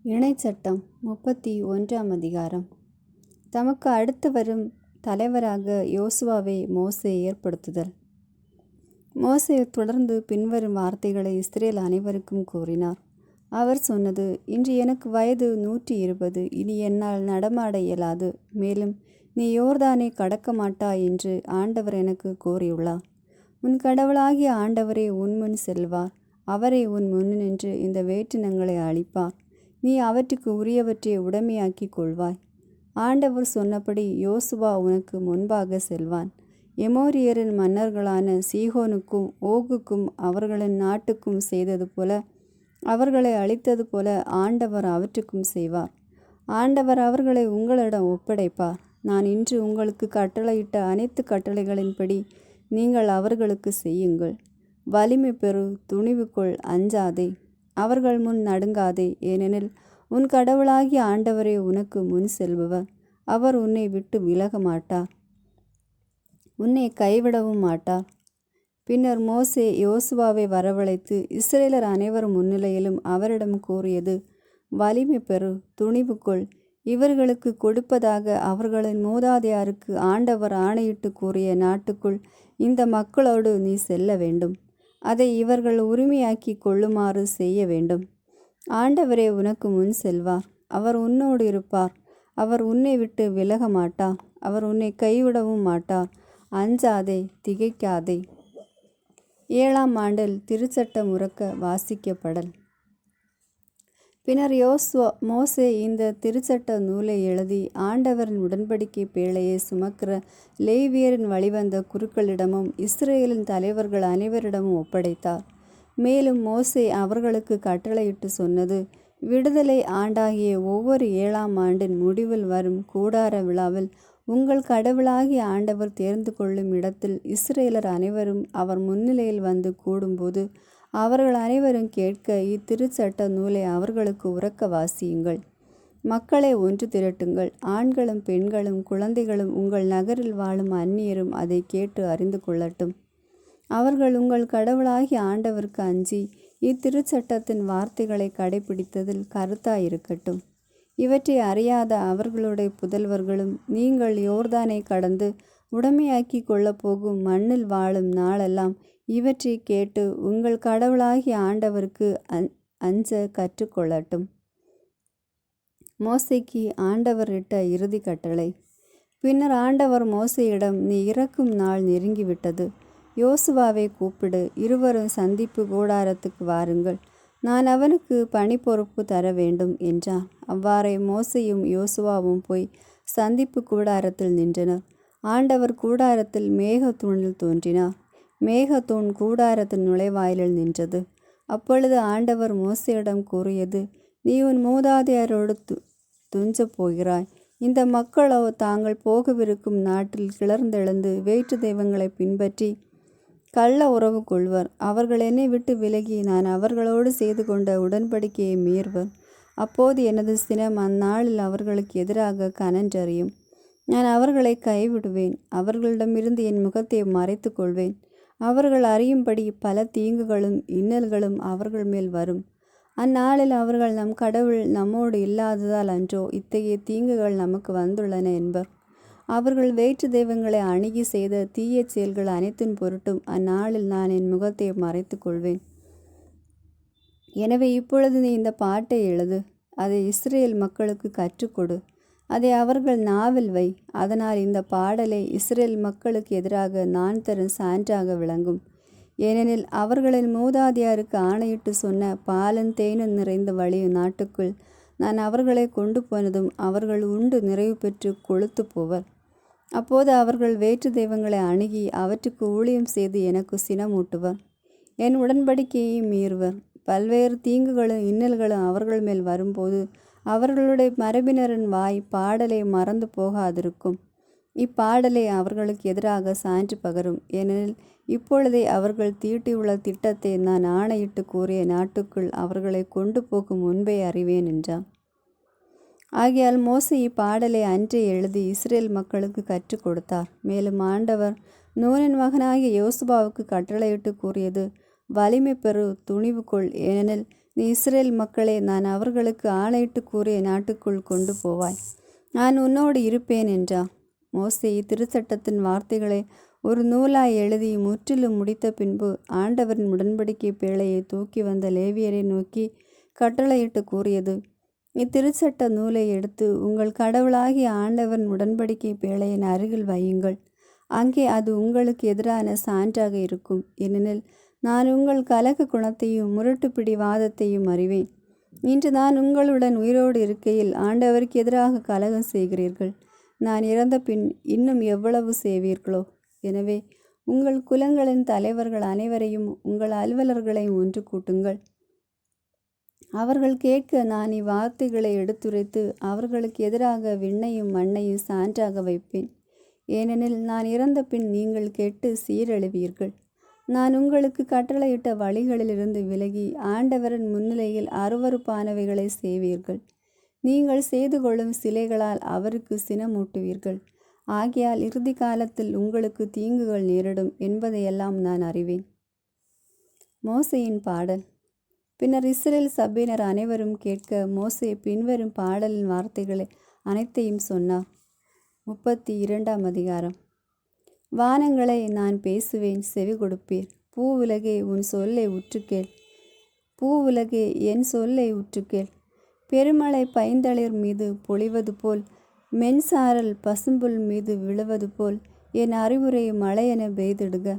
இணைச்சட்டம் 31ஆம் அதிகாரம். தமக்கு அடுத்து வரும் தலைவராக யோசுவாவை மோசே ஏற்படுத்துதல். மோசே தொடர்ந்து பின்வரும் வார்த்தைகளை இஸ்ரேல் அனைவருக்கும் கூறினார். அவர் சொன்னது: இன்று எனக்கு வயது 120. இனி என்னால் நடமாட இயலாது. மேலும் நீ யோர்தானை கடக்க மாட்டாய் என்று ஆண்டவர் எனக்கு கூறியுள்ளார். உன் கடவுளாகிய ஆண்டவரே உன்முன் செல்வார். அவரே உன் முன்னின்று இந்த வேற்றினங்களை அழிப்பார். நீ அவற்றுக்கு உரியவற்றை உடைமையாக்கிக் கொள்வாய். ஆண்டவர் சொன்னபடி யோசுவா உனக்கு முன்பாக செல்வான். எமோரியரின் மன்னர்களான சீகோனுக்கும் ஓகுக்கும் அவர்களின் நாட்டுக்கும் செய்தது போல, அவர்களை அழித்தது போல ஆண்டவர் அவற்றுக்கும் செய்வார். ஆண்டவர் அவர்களை உங்களிடம் ஒப்படைப்பார். நான் இன்று உங்களுக்கு கட்டளையிட்ட அனைத்து கட்டளைகளின்படி நீங்கள் அவர்களுக்கு செய்யுங்கள். வலிமை பெறு, துணிவு கொள், அஞ்சாதே, அவர்கள் முன் நடுங்காதே. ஏனெனில் உன் கடவுளாகிய ஆண்டவரே உனக்கு முன் செல்பவர். அவர் உன்னை விட்டு விலக மாட்டார், உன்னை கைவிடவும் மாட்டார். பின்னர் மோசே யோசுவாவை வரவழைத்து இஸ்ரேலர் அனைவர் முன்னிலையிலும் அவரிடம் கூறியது: வலிமை பெறு, துணிவு கொள். இவர்களுக்கு கொடுப்பதாக அவர்களின் மூதாதையாருக்கு ஆண்டவர் ஆணையிட்டு கூறிய நாட்டுக்குள் இந்த மக்களோடு நீ செல்ல வேண்டும். அதை இவர்கள் உரிமையாக்கி கொள்ளுமாறு செய்ய வேண்டும். ஆண்டவரே உனக்கு முன் செல்வார். அவர் உன்னோடு இருப்பார். அவர் உன்னை விட்டு விலக மாட்டார். அவர் உன்னை கைவிடவும் மாட்டார். அஞ்சாதே, திகைக்காதே. 7ஆம் ஆண்டில் திருச்சட்டம் உரக்க வாசிக்கப்படல். பின்னர் மோசே இந்த திருச்சட்ட நூலை எழுதி ஆண்டவரின் உடன்படிக்கை பேழையை சுமக்கிற லேவியரின் வழிவந்த குருக்களிடமும் இஸ்ரேலின் தலைவர்கள் அனைவரிடமும் ஒப்படைத்தார். மேலும் மோசே அவர்களுக்கு கட்டளையிட்டு சொன்னது: விடுதலை ஆண்டாகிய ஒவ்வொரு 7ஆம் ஆண்டின் முடிவில் வரும் கூடார விழாவில் உங்கள் கடவுளாகிய ஆண்டவர் தேர்ந்து கொள்ளும் இடத்தில் இஸ்ரேலர் அனைவரும் அவர் முன்னிலையில் வந்து கூடும்போது அவர்கள் அனைவரும் கேட்க இத்திருச்சட்ட நூலை அவர்களுக்கு உரக்க வாசியுங்கள். மக்களை ஒன்று திரட்டுங்கள். ஆண்களும் பெண்களும் குழந்தைகளும் உங்கள் நகரில் வாழும் அந்நியரும் அதை கேட்டு அறிந்து கொள்ளட்டும். அவர்கள் உங்கள் கடவுளாகிய ஆண்டவருக்கு அஞ்சி இத்திருச்சட்டத்தின் வார்த்தைகளை கடைபிடித்ததில் கருத்தாயிருக்கட்டும். இவற்றை அறியாத அவர்களுடைய புதல்வர்களும் நீங்கள் யோர்தானை கடந்து உடைமையாக்கி கொள்ளப்போகும் மண்ணில் வாழும் நாளெல்லாம் இவற்றை கேட்டு உங்கள் கடவுளாகிய ஆண்டவருக்கு அஞ்ச கற்றுக்கொள்ளட்டும். மோசேக்கு ஆண்டவர் இட்ட இறுதி கட்டளை. பின்னர் ஆண்டவர் மோசேயிடம்: நீ இறக்கும் நாள் நெருங்கிவிட்டது. யோசுவாவை கூப்பிடு, இருவரும் சந்திப்பு கூடாரத்துக்கு வாருங்கள். நான் அவனுக்கு பணி பொறுப்பு தர வேண்டும் என்றார். அவ்வாறே மோசேயும் யோசுவாவும் போய் சந்திப்பு கூடாரத்தில் நின்றனர். ஆண்டவர் கூடாரத்தில் மேகத்தூணில் தோன்றினார். மேகத்தூண் கூடாரத்தின் நுழைவாயிலில் நின்றது. அப்பொழுது ஆண்டவர் மோசேயிடம் கூறியது: நீ உன் மூதாதையரோடு துஞ்சப் போகிறாய். இந்த மக்களோ தாங்கள் போகவிருக்கும் நாட்டில் கிளர்ந்தெழுந்து வேற்று தெய்வங்களை பின்பற்றி கள்ள உறவு கொள்வர். அவர்கள் என்னை விட்டு விலகி நான் அவர்களோடு செய்து கொண்ட உடன்படிக்கையை மீறுவர். அப்போது எனது சினம் அந்நாளில் அவர்களுக்கு எதிராக கனன்றறியும். நான் அவர்களை கைவிடுவேன். அவர்களிடமிருந்து என் முகத்தை மறைத்து கொள்வேன். அவர்கள் அறியும்படி பல தீங்குகளும் இன்னல்களும் அவர்கள் மேல் வரும். அந்நாளில் அவர்கள் நம் கடவுள் நம்மோடு இல்லாததால் அன்றோ இத்தகைய தீங்குகள் நமக்கு வந்துள்ளன என்பர். அவர்கள் வேற்று தெய்வங்களை அணுகி செய்த தீய செயல்கள் அனைத்தின் பொருட்டும் அந்நாளில் நான் என் முகத்தை மறைத்து கொள்வேன். எனவே இப்பொழுது நீ இந்த பாட்டை எழுது. அதை இஸ்ரேல் மக்களுக்கு கற்றுக்கொடு. அதை அவர்கள் நாவில் வை. அதனால் இந்த பாடலை இஸ்ரேல் மக்களுக்கு எதிராக நான் தரும் சான்றாக விளங்கும். ஏனெனில் அவர்களின் மூதாதையாருக்கு ஆணையிட்டு சொன்ன பாலும் தேனும் நிறைந்த வழி நாட்டுக்குள் நான் அவர்களை கொண்டு போனதும் அவர்கள் உண்டு நிறைவு பெற்று கொழுத்து போவர். அப்போது அவர்கள் வேற்று தெய்வங்களை அணுகி அவற்றுக்கு ஊழியம் செய்து எனக்கு சினமூட்டுவர். என் உடன்படிக்கையை மீறுவர். பல்வேறு தீங்குகளும் இன்னல்களும் அவர்கள் மேல் வரும்போது அவர்களுடைய மரபினரின் வாய் பாடலை மறந்து போகாதிருக்கும். இப்பாடலை அவர்களுக்கு எதிராக சான்று பகரும். ஏனெனில் இப்பொழுதே அவர்கள் தீட்டியுள்ள திட்டத்தை நான் ஆணையிட்டு கூறிய நாட்டுக்குள் அவர்களை கொண்டு போகும் முன்பே அறிவேன் என்றான். ஆகையால் மோசே இப்பாடலை அன்றே எழுதி இஸ்ரேல் மக்களுக்கு கற்றுக் கொடுத்தார். மேலும் ஆண்டவர் நூனின் மகனாகிய யோசுவாவுக்கு கட்டளையிட்டு கூறியது: வலிமை பெறு, துணிவு கொள். ஏனெனில் நீ இஸ்ரேல் மக்களே, நான் அவர்களுக்கு ஆணையிட்டு கூறிய நாட்டுக்குள் கொண்டு போவாய், நான் உன்னோடு இருப்பேன் என்றார். மோசே இத்திருச்சட்டத்தின் வார்த்தைகளை ஒரு நூலாய் எழுதி முற்றிலும் முடித்த பின்பு ஆண்டவரின் உடன்படிக்கை பேழையை தூக்கி வந்த லேவியரை நோக்கி கட்டளையிட்டு கூறியது: இத்திருச்சட்ட நூலை எடுத்து உங்கள் கடவுளாகிய ஆண்டவரின் உடன்படிக்கை பேழையின் அருகில் வையுங்கள். அங்கே அது உங்களுக்கு எதிரான சான்றாக இருக்கும். ஏனெனில் நான் உங்கள் கலக குணத்தையும் முரட்டு பிடிவாதத்தையும் அறிவேன். இன்று நான் உங்களுடன் உயிரோடு இருக்கையில் ஆண்டவருக்கு எதிராக கலகம் செய்கிறீர்கள். நான் இறந்த பின் இன்னும் எவ்வளவு செய்வீர்களோ? எனவே உங்கள் குலங்களின் தலைவர்கள் அனைவரையும் உங்கள் அலுவலர்களையும் ஒன்று கூட்டுங்கள். அவர்கள் கேட்க நான் இவ்வார்த்தைகளை எடுத்துரைத்து அவர்களுக்கு எதிராக விண்ணையும் மண்ணையும் சான்றாக வைப்பேன். ஏனெனில் நான் இறந்த பின் நீங்கள் கெட்டு சீரழிவீர்கள். நான் உங்களுக்கு கட்டளையிட்ட வழிகளிலிருந்து விலகி ஆண்டவரின் முன்னிலையில் அருவருப்பானவைகளை செய்வீர்கள். நீங்கள் செய்து கொள்ளும் சிலைகளால் அவருக்கு சினமூட்டுவீர்கள். ஆகையால் இறுதி காலத்தில் உங்களுக்கு தீங்குகள் நேரிடும் என்பதையெல்லாம் நான் அறிவேன். மோசேயின் பாடல். பின்னர் இஸ்ரேல் சபையினர் அனைவரும் கேட்க மோசே பின்வரும் பாடலின் வார்த்தைகளை அனைத்தையும் சொன்னார். 32ஆம் அதிகாரம். வானங்களை நான் பேசுவேன், செவி கொடுப்பீர். பூவுலகே உன் சொல்லை உற்றுக்கேள். பூவுலகே என் சொல்லை உற்றுக்கேள். பெருமழை பைந்தளிர் மீது பொழிவது போல், மென்சாரல் பசும்புல் மீது விழுவது போல் என் அறிவுரை மழையென பெய்திடுக.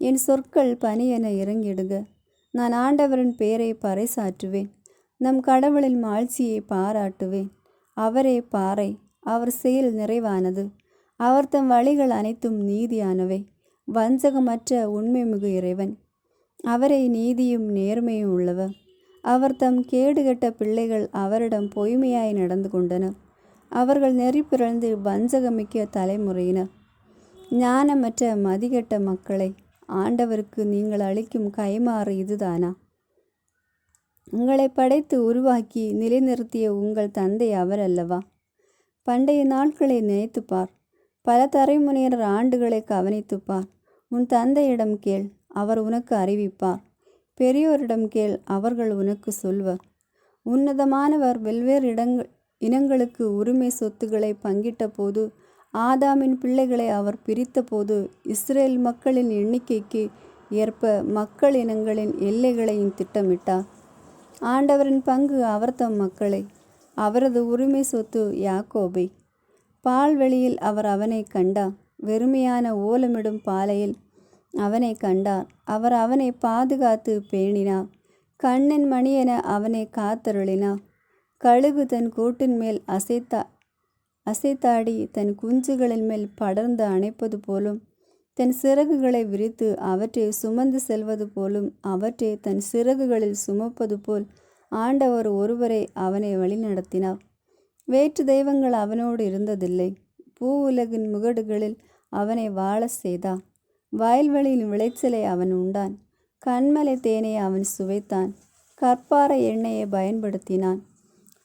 என் சொற்கள் பனியென இறங்கிடுக. நான் ஆண்டவரின் பெயரை பறைசாற்றுவேன். நம் கடவுளின் மாட்சியை பாராட்டுவேன். அவரே பாறை, அவர் செயல் நிறைவானது. அவர் தம் வழிகள் அனைத்தும் நீதியானவை. வஞ்சகமற்ற உண்மைமிகு இறைவன். அவரே நீதியும் நேர்மையும் உள்ளவர். அவர் தம் கேடுகட்ட பிள்ளைகள் அவரிடம் பொய்மையாய் நடந்து கொண்டனர். அவர்கள் நெறி பிறழ்ந்து வஞ்சகமிக்க தலைமுறையினர். ஞானமற்ற மதிகெட்ட மக்களை, ஆண்டவருக்கு நீங்கள் அளிக்கும் கைமாறு இதுதானா? உங்களை படைத்து உருவாக்கி நிலைநிறுத்திய உங்கள் தந்தை அவர் அல்லவா? பண்டைய நாட்களை நினைத்துப்பார். பல தலைமுறையினர் ஆண்டுகளை கவனித்துப்பார். உன் தந்தையிடம் கேள், அவர் உனக்கு அறிவிப்பார். பெரியோரிடம் கேள், அவர்கள் உனக்கு சொல்வர். உன்னதமானவர் வெவ்வேறு இனங்களுக்கு உரிமை சொத்துக்களை பங்கிட்ட போது, ஆதாமின் பிள்ளைகளை அவர் பிரித்த போது, இஸ்ரேல் மக்களின் எண்ணிக்கைக்கு ஏற்ப மக்கள் இனங்களின் எல்லைகளையும் திட்டமிட்டார். ஆண்டவரின் பங்கு அவர் தம் மக்களை, அவரது உரிமை சொத்து யாக்கோபை. பால்வெளியில் அவர் அவனை கண்டார். வெறுமையான ஓலமிடும் பாலையில் அவனை கண்டார். அவர் அவனை பாதுகாத்து பேணினார். கண்ணின் மணியென அவனை காத்தருளினார். கழுகு தன் கூட்டின் மேல் அசைத்தாடி தன் குஞ்சுகளின் மேல் படர்ந்து அணைப்பது போலும், தன் சிறகுகளை விரித்து அவற்றை சுமந்து செல்வது போலும், அவற்றை தன் சிறகுகளில் சுமப்பது போல் ஆண்டவர் ஒருவரை அவனை வழிநடத்தினார். வேற்று தெய்வங்கள் அவனோடு இருந்ததில்லை. பூவுலகின் முகடுகளில் அவனை வாழ செய்தார். வயல்வெளியின் விளைச்சலை அவன் உண்டான். கண்மலை தேனை அவன் சுவைத்தான். கற்பார எண்ணெயை பயன்படுத்தினான்.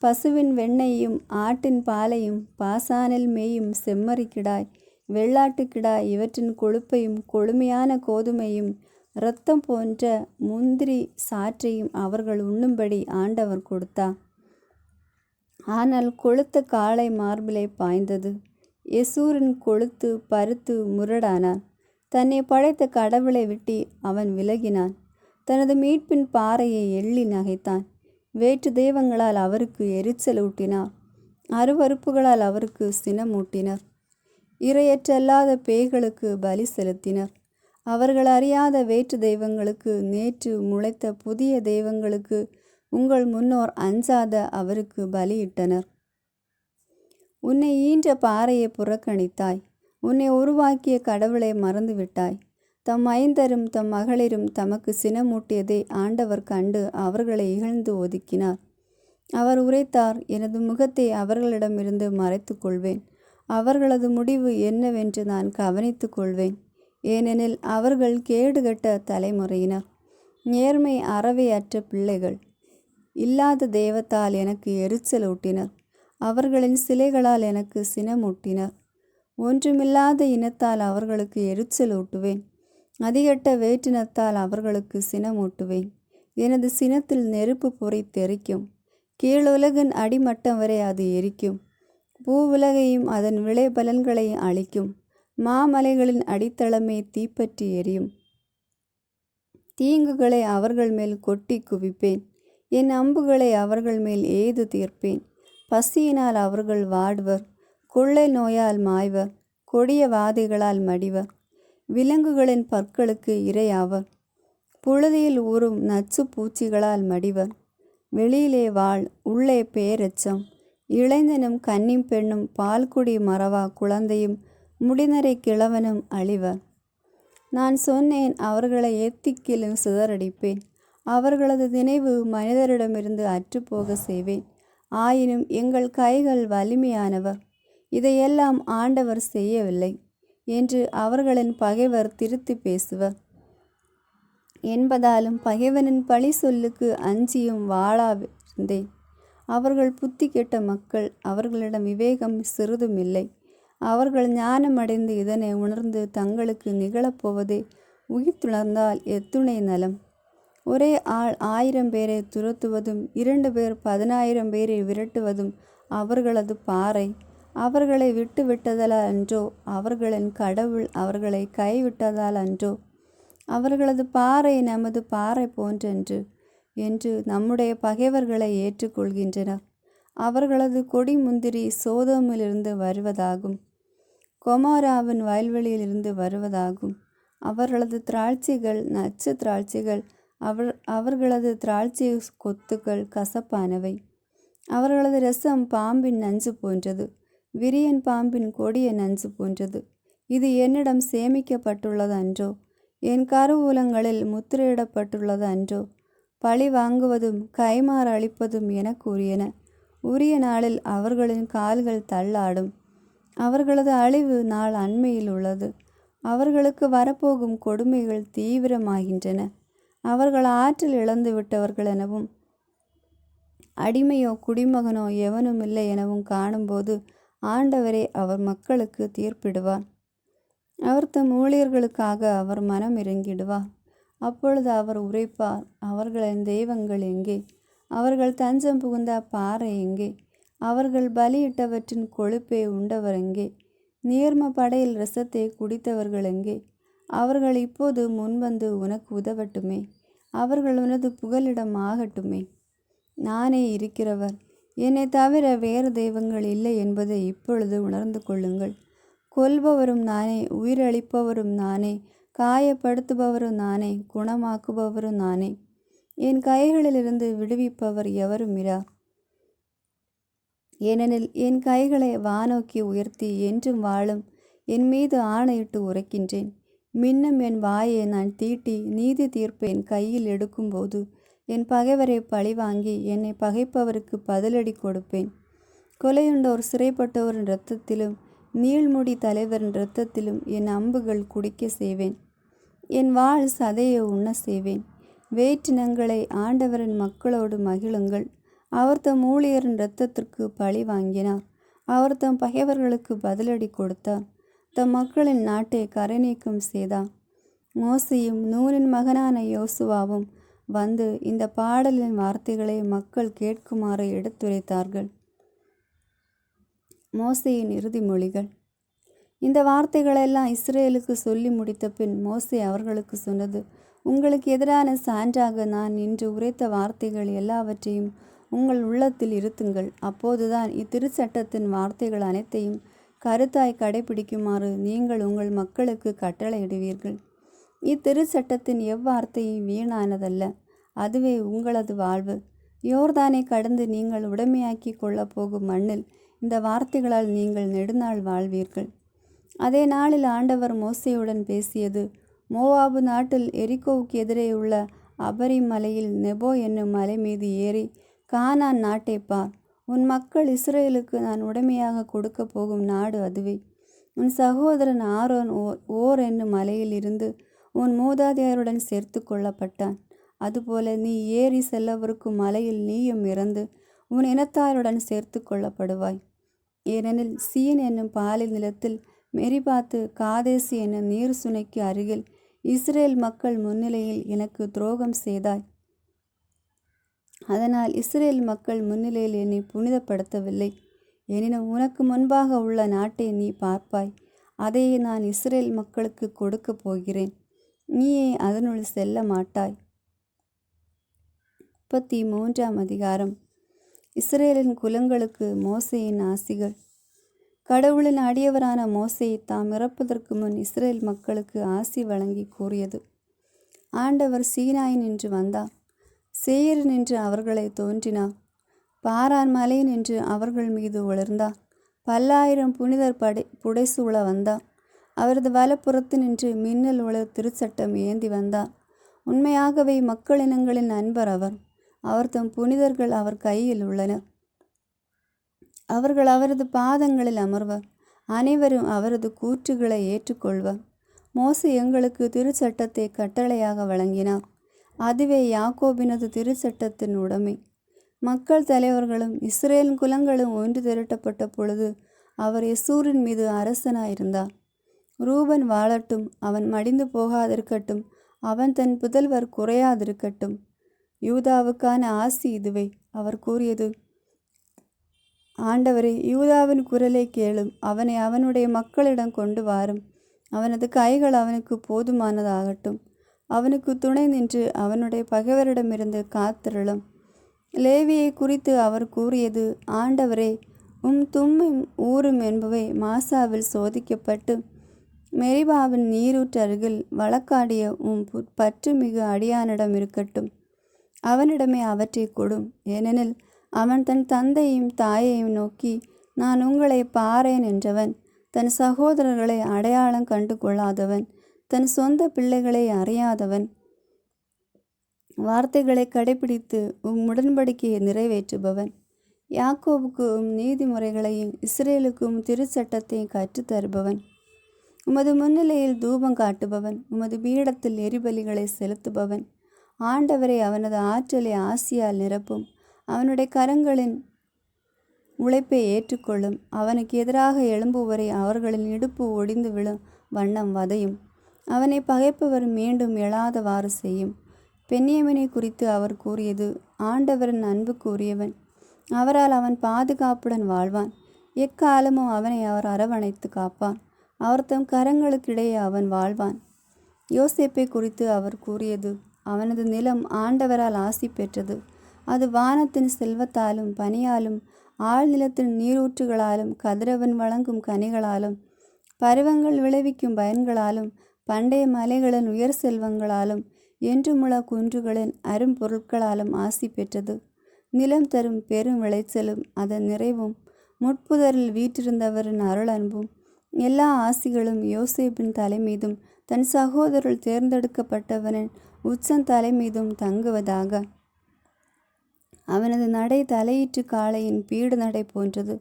பசுவின் வெண்ணெயையும் ஆட்டின் பாலையும் பாசானில் மேயும் செம்மறிக்கிடாய் வெள்ளாட்டுக்கிடாய் இவற்றின் கொழுப்பையும் கொழுமையான கோதுமையும் இரத்தம் போன்ற முந்திரி சாற்றையும் அவர்கள் உண்ணும்படி ஆண்டவர் கொடுத்தார். ஆனால் கொழுத்த காளை மார்பிலை பாய்ந்தது. எசூரின் கொழுத்து பருத்து முரடானான். தன்னை படைத்த கடவுளை விட்டு அவன் விலகினான். தனது மீட்பின் பாறையை எள்ளி நகைத்தான். வேற்று தெய்வங்களால் அவருக்கு எரிச்சலூட்டினார். அருவருப்புகளால் அவருக்கு சினமூட்டினர். இரையற்றல்லாத பேய்களுக்கு பலி செலுத்தினர். அவர்கள் அறியாத வேற்று தெய்வங்களுக்கு, நேற்று முளைத்த புதிய தெய்வங்களுக்கு உங்கள் முன்னோர் அஞ்சாத அவருக்கு பலியிட்டனர். உன்னை ஈன்ற பாறையை புறக்கணித்தாய். உன்னை உருவாக்கிய கடவுளை மறந்துவிட்டாய். தம் மைந்தரும் தம் மகளிரும் தமக்கு சினமூட்டியதை ஆண்டவர் கண்டு அவர்களை இகழ்ந்து ஒதுக்கினார். அவர் உரைத்தார், எனது முகத்தை அவர்களிடமிருந்து மறைத்து கொள்வேன். அவர்களது முடிவு என்னவென்று நான் கவனித்து கொள்வேன். ஏனெனில் அவர்கள் கேடுகட்ட தலைமுறையினர், நேர்மை அறவே அற்ற பிள்ளைகள். இல்லாத தெய்வத்தால் எனக்கு எரிச்சலூட்டினர். அவர்களின் சிலைகளால் எனக்கு சினமூட்டினர். ஒன்றுமில்லாத இனத்தால் அவர்களுக்கு எரிச்சலூட்டுவேன். அதிகட்ட வேற்றினத்தால் அவர்களுக்கு சினமூட்டுவேன். எனது சினத்தில் நெருப்பு பொறி தெறிக்கும். கீழுலகின் அடிமட்டம் வரை அது எரிக்கும். பூவுலகையும் அதன் விளைபலன்களையும் அழிக்கும். மாமலைகளின் அடித்தளமே தீப்பற்றி எரியும். தீங்குகளை அவர்கள் மேல் கொட்டி குவிப்பேன். என் அம்புகளை அவர்கள் மேல் எய்து தீர்ப்பேன். பசியினால் அவர்கள் வாடுவர். கொள்ளை நோயால் மாய்வர். கொடிய வாதைகளால் மடிவர். விலங்குகளின் பற்களுக்கு இரையாவர். புழுதியில் ஊறும் நச்சு பூச்சிகளால் மடிவர். வெளியிலே வாள், உள்ளே பேரெச்சம். இளைஞனும் கன்னிம் பெண்ணும் பால்குடி மறவா குழந்தையும் முடிநரை கிழவனும் அழிவர். நான் சொன்னேன், அவர்களை எத்திக்கிலும் சிதறடிப்பேன். அவர்களது நினைவு மனிதரிடமிருந்து அற்றுப்போக செய்வேன். ஆயினும் எங்கள் கைகள் வலிமையானவர், இதையெல்லாம் ஆண்டவர் செய்யவில்லை என்று அவர்களின் பகைவர் திருத்தி பேசுவர் என்பதாலும் பகைவனின் பழி சொல்லுக்கு அஞ்சியும் வாழாவிருந்தேன். அவர்கள் புத்தி கெட்ட மக்கள், அவர்களிடம் விவேகம் சிறிதும் இல்லை. அவர்கள் ஞானமடைந்து இதனை உணர்ந்து தங்களுக்கு நிகழப்போவதை உயிர்த்துணர்ந்தால் எத்துணை நலம். ஒரே ஆள் 1000 பேரை துரத்துவதும் 2 பேர் 10,000 பேரை விரட்டுவதும் அவர்களது பாறை. அவர்களை விட்டு விட்டதால் அன்றோ, அவர்களின் கடவுள் அவர்களை கைவிட்டதால் அன்றோ. அவர்களது பாறை நமது பாறை போன்றன்று என்று நம்முடைய பகைவர்களை ஏற்றுக்கொள்கின்றனர். அவர்களது கொடி முந்திரி சோதோமிலிருந்து வருவதாகும், கொமோராவின் வயல்வெளியிலிருந்து வருவதாகும். அவர்களது திராட்சைகள் நச்சு திராட்சைகள். அவர்களது திராட்சை கொத்துக்கள் கசப்பானவை. அவர்களது ரசம் பாம்பின் நஞ்சு போன்றது, விரியன் பாம்பின் கொடிய நஞ்சு போன்றது. இது என்னிடம் சேமிக்கப்பட்டுள்ளது அன்றோ, என் கருவூலங்களில் முத்திரையிடப்பட்டுள்ளது அன்றோ. பழி வாங்குவதும் கைமாறு அளிப்பதும் எனக்கு உரியன. உரிய நாளில் அவர்களின் கால்கள் தள்ளாடும். அவர்களது அழிவு நாள் அண்மையில் உள்ளது. அவர்களுக்கு வரப்போகும் கொடுமைகள் தீவிரமாகின்றன. அவர்கள் ஆற்றல் இழந்து விட்டவர்கள் எனவும் அடிமையோ குடிமகனோ எவனுமில்லை எனவும் காணும்போது ஆண்டவரே அவர் மக்களுக்கு தீர்ப்பிடுவார். அவர் தம் ஊழியர்களுக்காக அவர் மனம் இறங்கிடுவார். அப்பொழுது அவர் உரைப்பார், அவர்களின் தெய்வங்கள் எங்கே? அவர்கள் தஞ்சம் புகுந்த பாறை எங்கே? அவர்கள் பலியிட்டவற்றின் கொழுப்பை உண்டவர் எங்கே? நீர்ம படையில் இரசத்தை குடித்தவர்கள் எங்கே? அவர்கள் இப்போது முன்வந்து உனக்கு உதவட்டுமே. அவர்கள் உனது புகலிடம் ஆகட்டுமே. நானே இருக்கிறவர், என்னை தவிர வேறு தெய்வங்கள் இல்லை என்பதை இப்பொழுது உணர்ந்து கொள்ளுங்கள். கொல்பவரும் நானே, உயிரளிப்பவரும் நானே, காயப்படுத்துபவரும் நானே, குணமாக்குபவரும் நானே. என் கைகளிலிருந்து விடுவிப்பவர் எவரும் இரார். ஏனெனில் என் கைகளை வானோக்கி உயர்த்தி என்றும் வாழும் என் மீது ஆணையிட்டு உரைக்கின்றேன். மின்னும் என் வாயை நான் தீட்டி நீதி தீர்ப்பு என் கையில் எடுக்கும்போது என் பகைவரை பழிவாங்கி என்னை பகைப்பவருக்கு பதிலடி கொடுப்பேன். கொலையுண்டோர் சிறைப்பட்டோரின் இரத்தத்திலும் நீள்முடி தலைவரின் இரத்தத்திலும் என் அம்புகள் குடிக்க செய்வேன். என் வாள் சதையை உண்ண செய்வேன். வேற்றினங்களை ஆண்டவரின் மக்களோடு மகிழுங்கள். அவர் தம் ஊழியரின் இரத்தத்திற்கு பழி வாங்கினார். அவர் தம் பகைவர்களுக்கு பதிலடி கொடுத்தார். தம் மக்களின் நாட்டை கரை நீக்கம் செய்தார். மோசேயும் நூனின் மகனான யோசுவாவும் வந்து இந்த பாடலின் வார்த்தைகளை மக்கள் கேட்குமாறு எடுத்துரைத்தார்கள். மோசேயின் இறுதி மொழிகள். இந்த வார்த்தைகளெல்லாம் இஸ்ரேலுக்கு சொல்லி முடித்த பின் மோசே அவர்களுக்கு சொன்னது, உங்களுக்கு எதிரான சான்றாக நான் இன்று உரைத்த வார்த்தைகள் எல்லாவற்றையும் உங்கள் உள்ளத்தில் இருத்துங்கள். அப்போதுதான் இத்திருச்சட்டத்தின் வார்த்தைகள் அனைத்தையும் கருத்தாய் கடைபிடிக்குமாறு நீங்கள் உங்கள் மக்களுக்கு கட்டளையிடுவீர்கள். இத்திருச்சட்டத்தின் எவ்வார்த்தையும் வீணானதல்ல, அதுவே உங்களது வாழ்வு. யோர்தானை கடந்து நீங்கள் உடைமையாக்கி கொள்ளப் போகும் மண்ணில் இந்த வார்த்தைகளால் நீங்கள் நெடுநாள் வாழ்வீர்கள். அதே நாளில் ஆண்டவர் மோசேயுடன் பேசியது, மோவாபு நாட்டில் எரிகோவுக்கு எதிரே உள்ள அபரிம் மலையில் நெபோ என்னும் மலை மீது ஏறி கானான் நாட்டை பார். உன் மக்கள் இஸ்ரேலுக்கு நான் உடைமையாக கொடுக்க போகும் நாடு அதுவே. உன் சகோதரன் ஆரோன் ஓர் என்னும் மலையில் இருந்து உன் மூதாதையருடன் சேர்த்து கொள்ளப்பட்டான். அதுபோல நீ ஏறி செல்லவிருக்கும் மலையில் நீயும் இறந்து உன் இனத்தாருடன் சேர்த்து கொள்ளப்படுவாய். ஏனெனில் சீன் என்னும் பாலின் நிலத்தில் மெரிபாத்து காதேசி என்னும் நீர் சுனைக்கு அருகில் இஸ்ரேல் மக்கள் முன்னிலையில் எனக்கு துரோகம் செய்தாய். அதனால் இஸ்ரேல் மக்கள் முன்னிலையில் என்னை புனிதப்படுத்தவில்லை. எனினும் உனக்கு முன்பாக உள்ள நாட்டை நீ பார்ப்பாய். அதையே நான் இஸ்ரேல் மக்களுக்கு கொடுக்கப் போகிறேன். நீயே அதனுள் செல்ல மாட்டாய். 33ஆம் அதிகாரம். இஸ்ரேலின் குலங்களுக்கு மோசேயின் ஆசிகள். கடவுளின் அடியவரான மோசே தாம் இறப்பதற்கு முன் இஸ்ரேல் மக்களுக்கு ஆசி வழங்கி கூறியது: ஆண்டவர் சீனாய் நின்று வந்தார், சேயர் நின்று அவர்களை தோன்றினார், பாரான் மலை நின்று அவர்கள் மீது ஒளிர்ந்தார், பல்லாயிரம் புனிதர் புடைசூழ வந்தார். அவரது வலப்புறத்து நின்று மின்னல் ஒளிர் திருச்சட்டம் ஏந்தி வந்தார். உண்மையாகவே மக்களினங்களின் நண்பர் அவர். அவர் தம் புனிதர்கள் அவர் கையில் உள்ளனர். அவர்கள் அவரது பாதங்களில் அமர்வர். அனைவரும் அவரது கூற்றுகளை ஏற்றுக்கொள்வர். மோசே எங்களுக்கு திருச்சட்டத்தை கட்டளையாக வழங்கினார். அதுவே யாக்கோபினது திருச்சட்டத்தின் உடைமை. மக்கள் தலைவர்களும் இஸ்ரேல் குலங்களும் ஒன்று திரட்டப்பட்ட பொழுது அவர் எசூரின் மீது அரசனாயிருந்தார். ரூபன் வாழட்டும், அவன் மடிந்து போகாதிருக்கட்டும், அவன் தன் புதல்வர் குறையாதிருக்கட்டும். யூதாவுக்கான ஆசி இதுவே. அவர் கூறியது: ஆண்டவரே, யூதாவின் குரலை கேளும். அவனை அவனுடைய மக்களிடம் கொண்டு வாரும். அவனது கைகள் அவனுக்கு போதுமானதாகட்டும். அவனுக்கு துணை நின்று அவனுடைய பகைவரிடமிருந்து காத்திரளும். லேவியை குறித்து அவர் கூறியது: ஆண்டவரே, தும்மும் ஊரும் என்பவை மாசாவில் சோதிக்கப்பட்டு மெரிபாவின் நீரூற்றருகில் வழக்காடிய பற்றுமிகு அடியானிடம் இருக்கட்டும். அவனிடமே அவற்றை கொடும். ஏனெனில் அவன் தன் தந்தையும் தாயையும் நோக்கி, நான் உங்களை பாரேன் என்றவன். தன் சகோதரர்களை அடையாளம் கண்டு கொள்ளாதவன், தன் சொந்த பிள்ளைகளை அறியாதவன். வார்த்தைகளை கடைபிடித்து உடன்படிக்கையை நிறைவேற்றுபவன். யாக்கோபுக்கு நீதிமுறைகளையும் இஸ்ரேலுக்கும் திருச்சட்டத்தையும் கற்றுத்தருபவன். உமது முன்னிலையில் தூபம் காட்டுபவன். உமது பீடத்தில் எரிபலிகளை செலுத்துபவன். ஆண்டவரை அவனது ஆற்றலை ஆசியால் நிரப்பும். அவனுடைய கரங்களின் உழைப்பை ஏற்றுக்கொள்ளும். அவனுக்கு எதிராக எழும்புவரை அவர்களின் இடுப்பு ஒடிந்து விழும் வண்ணம் வதையும். அவனை பகைப்பவர் மீண்டும் எழாதவாறு செய்யும். பென்யமீனை குறித்து அவர் கூறியது: ஆண்டவரின் அன்புக்கு உரியவன். அவரால் அவன் பாதுகாப்புடன் வாழ்வான். எக்காலமும் அவனை அவர் அரவணைத்து காப்பான். அவர் தம் கரங்களுக்கிடையே அவன் வாழ்வான். யோசேப்பை குறித்து அவர் கூறியது: அவனது நிலம் ஆண்டவரால் ஆசி பெற்றது. அது வானத்தின் செல்வத்தாலும் பனியாலும் ஆழ்நிலத்தின் நீரூற்றுகளாலும் கதிரவன் வழங்கும் கனிகளாலும் பருவங்கள் விளைவிக்கும் பயன்களாலும் பண்டைய மலைகளின் உயர் செல்வங்களாலும் என்றுமுள்ள குன்றுகளின் அரும்பொருட்களாலும் ஆசி பெற்றது. நிலம் தரும் பெரும் விளைச்சலும் அதன் நிறைவும் முட்புதரில் வீற்றிருந்தவரின் அருள் அன்பும் எல்லா ஆசிகளும் யோசேப்பின் தலைமீதும் தன் சகோதரர் தேர்ந்தெடுக்கப்பட்டவனின் உச்சந்தலை மீதும் தங்குவதாக. அவனது நடை தலையீற்று காளையின் பீடு நடை போன்றது.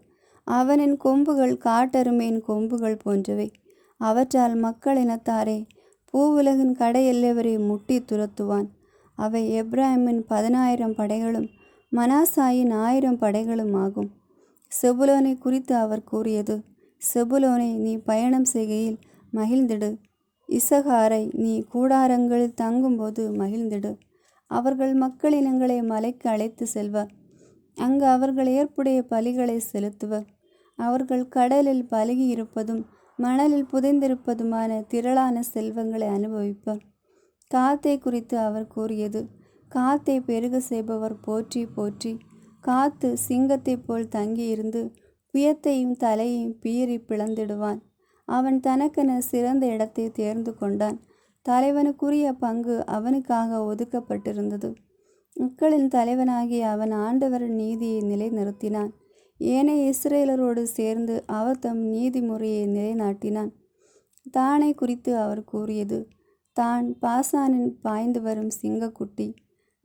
அவனின் கொம்புகள் காட்டெருமையின் கொம்புகள் போன்றவை. அவற்றால் மக்கள் இனத்தாரே பூவுலகின் கடை எல்லைவரை முட்டி துரத்துவான். அவை எப்ராஹிமின் 10,000 படைகளும் மனாசாயின் 1000 படைகளும் ஆகும். செபுலோனை குறித்து அவர் கூறியது: செபுலோனை, நீ பயணம் செய்கையில் மகிழ்ந்திடு. இசகாரை, நீ கூடாரங்களில் தங்கும்போது மகிழ்ந்திடு. அவர்கள் மக்களினங்களை மலைக்கு அழைத்து செல்வர். அங்கு அவர்கள் ஏற்புடைய பலிகளை செலுத்துவர். அவர்கள் கடலில் பலுகி இருப்பதும் மணலில் புதைந்திருப்பதுமான திரளான செல்வங்களை அனுபவிப்பர். காத்தை குறித்து அவர் கூறியது: காத்தை பெருக செய்பவர் போற்றி போற்றி. காத்து சிங்கத்தைப் போல் தங்கியிருந்து புயத்தையும் தலையையும் பீறி பிளந்திடுவான். அவன் தனக்கென சிறந்த இடத்தை தேர்ந்து கொண்டான். தலைவனுக்குரிய பங்கு அவனுக்காக ஒதுக்கப்பட்டிருந்தது. மக்களின் தலைவனாகிய அவன் ஆண்டவரின் நீதியை நிலைநிறுத்தினான். ஏனைய இஸ்ரேலரோடு சேர்ந்து அவர் தம் நீதிமுறையை நிலைநாட்டினான். தானை குறித்து அவர் கூறியது: தான் பாசானின் பாய்ந்து வரும் சிங்கக்குட்டி.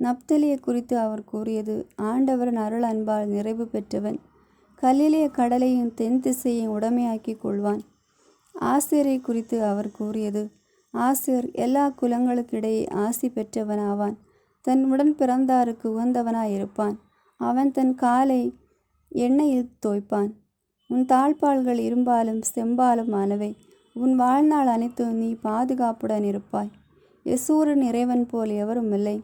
நப்தலியை குறித்து அவர் கூறியது: ஆண்டவரின் அருள் அன்பால் நிறைவு பெற்றவன். கலிலேய கடலையும் தென் திசையையும் உடைமையாக்கி கொள்வான். ஆசேரை குறித்து அவர் கூறியது: ஆசேர் எல்லா குலங்களுக்கிடையே ஆசி பெற்றவனாவான். தன் உடன் பிறந்தாருக்கு உகந்தவனாயிருப்பான். அவன் தன் காலை எண்ணெயில் தோய்ப்பான். உன் தாழ்பால்கள் இரும்பாலும் செம்பாலும் ஆனவை. உன் வாழ்நாள் அனைத்தும் நீ பாதுகாப்புடன் இருப்பாய். எசூரின் இறைவன் போல் எவரும் இல்லை.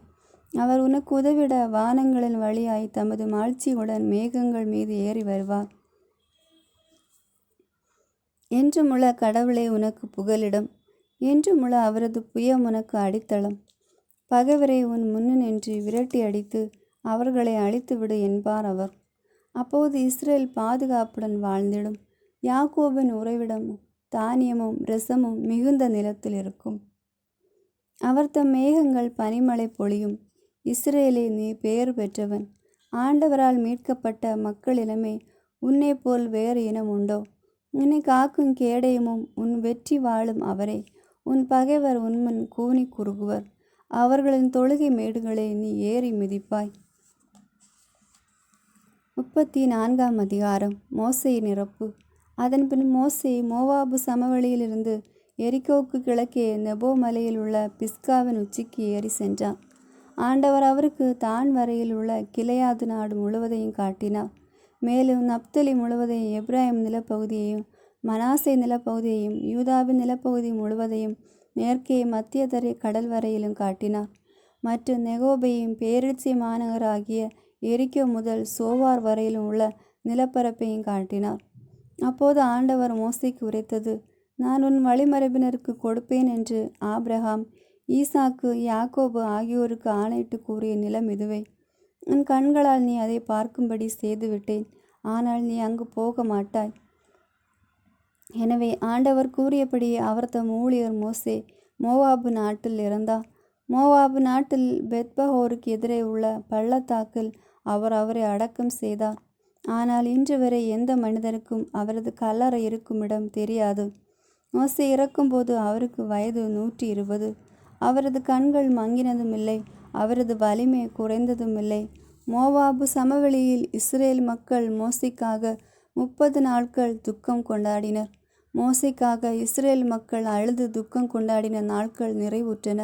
அவர் உனக்கு உதவிட வானங்களின் வழியாய் தமது மாட்சியுடன் மேகங்கள் மீது ஏறி வருவார். என்றுமுள்ள கடவுளே உனக்கு புகலிடம், என்றுமுள்ள அவரது புயம் உனக்கு அடித்தளம். பகைவரை உன் முன்னு நின்று விரட்டி அடித்து அவர்களை அழித்துவிடு என்பார் அவர். அப்போது இஸ்ரேல் பாதுகாப்புடன் வாழ்ந்திடும். யாக்கோபின் உறைவிடமும் தானியமும் இரசமும் மிகுந்த நிலத்தில் இருக்கும். அவர் தம் மேகங்கள் பனிமழை பொழியும். இஸ்ரேலே, நீ பெயர் பெற்றவன். ஆண்டவரால் மீட்கப்பட்ட மக்களினமே, உன்னை போல் வேறு இனம் உண்டோ? உன்னை காக்கும் கேடயமும் உன் வெற்றி வாழும் அவரே. உன் பகைவர் உன்முன் கூனி குறுகுவர். அவர்களின் தொழுகை மேடுகளை நீ ஏறி மிதிப்பாய். 34ஆம் அதிகாரம். மோசேயின் இறப்பு. அதன்பின் மோசே மோவாபு சமவெளியிலிருந்து எரிகோவுக்கு கிழக்கே நெபோ மலையில் உள்ள பிஸ்காவின் உச்சிக்கு ஏறி சென்றான். ஆண்டவர் அவருக்கு தான் வரையில் உள்ள கிளையாது நாடு முழுவதையும் காட்டினார். மேலும் நப்தலி முழுவதையும், எப்ராயிம் நிலப்பகுதியையும், மனாசே நிலப்பகுதியையும், யூதாவின் நிலப்பகுதி முழுவதையும், மேற்கே மத்திய தரை கடல் வரையிலும் காட்டினார். மற்றும் நெகோபையும் பேரிச்சி மாநகராகிய எரிக்கோ முதல் சோவார் வரையிலும் உள்ள நிலப்பரப்பையும் காட்டினார். அப்போது ஆண்டவர் மோசேக்கு உரைத்தது, நான் உன் வழிமரபினருக்கு கொடுப்பேன் என்று ஆபிரகாம், ஈசாக்கு, யாக்கோபு ஆகியோருக்கு ஆணையிட்டு கூறிய நிலம் இதுவே. உன் கண்களால் நீ அதை பார்க்கும்படி செய்துவிட்டேன். ஆனால் நீ அங்கு போக மாட்டாய். எனவே ஆண்டவர் கூறியபடி அவர் தம் ஊழியர் மோசே மோவாபு நாட்டில் இறந்தார். மோவாபு நாட்டில் பெத்பகோருக்கு எதிரே உள்ள பள்ளத்தாக்கில் அவர் அவரை அடக்கம் செய்தார். ஆனால் இன்று வரை எந்த மனிதனுக்கும் அவரது கல்லறை இருக்கும் இடம் தெரியாது. மோசே இறக்கும்போது அவருக்கு வயது 120. அவரது கண்கள் மங்கினதும் இல்லை, அவரது வலிமை குறைந்ததும் இல்லை. மோவாபு சமவெளியில் இஸ்ரேல் மக்கள் மோசேக்காக 30 நாட்கள் துக்கம் கொண்டாடினர். மோசேக்காக இஸ்ரேல் மக்கள் அழுது துக்கம் கொண்டாடின நாட்கள் நிறைவுற்றன.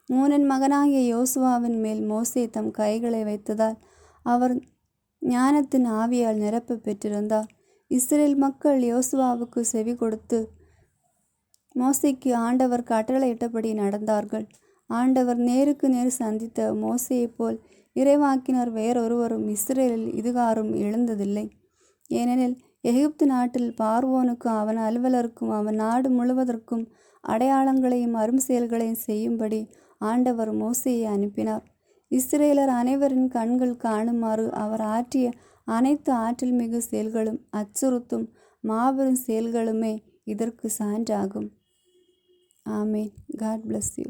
நூனின் மகனாகிய யோசுவாவின் மேல் மோசே தம் கைகளை வைத்ததால் அவர் ஞானத்தின் ஆவியால் நிரப்ப பெற்றிருந்தார். இஸ்ரேல் மக்கள் யோசுவாவுக்கு செவி கொடுத்து மோசேக்கு ஆண்டவர் கட்டளையிட்டபடி நடந்தார்கள். ஆண்டவர் நேருக்கு நேர் சந்தித்த மோசேயைப் போல் இறைவாக்கினர் வேறொருவரும் இஸ்ரேலில் இதுகாரும் எழுந்ததில்லை. ஏனெனில் எகிப்து நாட்டில் பார்வோனுக்கும் அவன் அலுவலருக்கும் அவன் நாடு முழுவதற்கும் அடையாளங்களையும் அரும் செயல்களையும் செய்யும்படி ஆண்டவர் மோசேயை அனுப்பினார். இஸ்ரேலர் அனைவரின் கண்கள் காணுமாறு அவர் ஆற்றிய அனைத்து ஆற்றல் மிகு செயல்களும் அச்சுறுத்தும் மாபெரும் செயல்களுமே இதற்கு சான்றாகும். ஆமேன். God bless you.